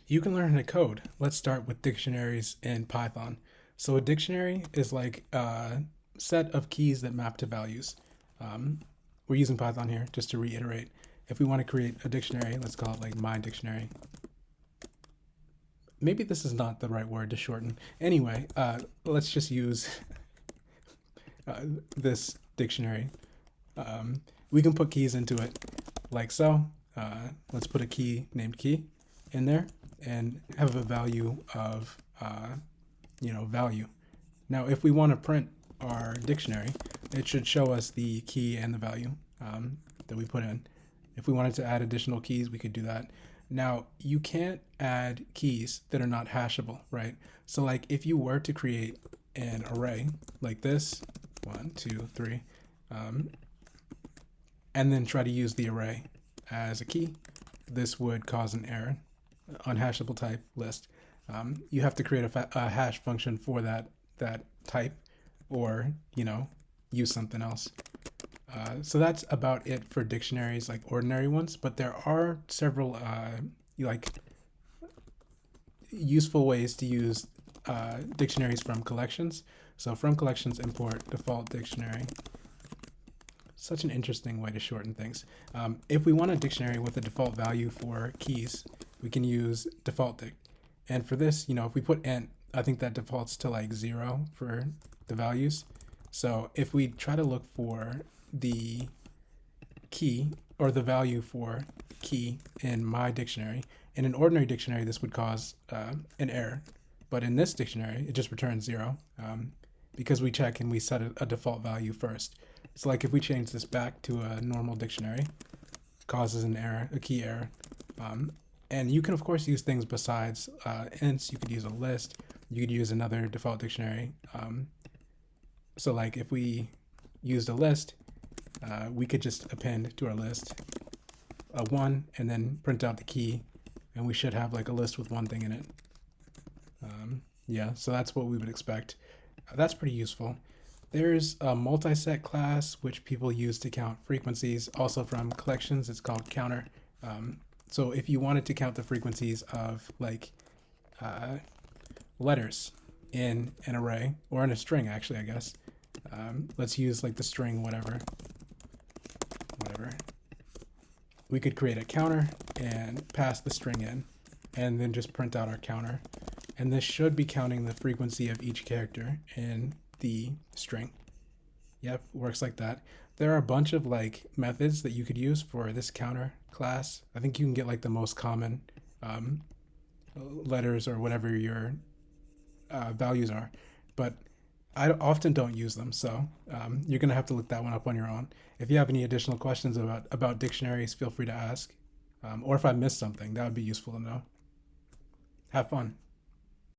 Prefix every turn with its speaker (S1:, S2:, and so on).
S1: You can learn how to code. Let's start with dictionaries in Python. So a dictionary is like a set of keys that map to values. Um, we're using Python here just to reiterate. If we want to create a dictionary, let's call it like my dictionary. Maybe this is not the right word to shorten. Anyway, let's just use uh, this dictionary. We can put keys into it like so. Let's put a key named key in there and have a value of value. Now, if we want to print our dictionary, it should show us the key and the value that we put in. If we wanted to add additional keys, we could do that. Now, you can't add keys that are not hashable, right? So like if you were to create an array like this, 1, 2, 3, and then try to use the array as a key, this would cause an error, unhashable type list. You have to create a hash function for that type, or use something else. So that's about it for dictionaries, like ordinary ones. But there are several like useful ways to use dictionaries from collections. So from collections, import default dictionary. Such an interesting way to shorten things. If we want a dictionary with a default value for keys, we can use default dict. And for this, if we put int, I think that defaults to like 0 for the values. So if we try to look for the key or the value for key in my dictionary, in an ordinary dictionary, this would cause an error. But in this dictionary, it just returns 0 because we check and we set a default value first. So like if we change this back to a normal dictionary, it causes an error, a key error. And you can of course use things besides ints. You could use a list. You could use another default dictionary. So like if we used a list, we could just append to our list a 1 and then print out the key, and we should have like a list with one thing in it. Yeah, so that's what we would expect. That's pretty useful. There's a multiset class which people use to count frequencies. Also from collections, it's called counter. So if you wanted to count the frequencies of like letters in an array, or in a string actually, I guess. Let's use like the string whatever. We could create a counter and pass the string in, and then just print out our counter. And this should be counting the frequency of each character in the string. Yep, works like that. There are a bunch of like methods that you could use for this counter class. I think you can get like the most common letters or whatever your values are, but I often don't use them, so you're gonna have to look that one up on your own. If you have any additional questions about dictionaries, feel free to ask, or if I missed something, that would be useful to know. Have fun.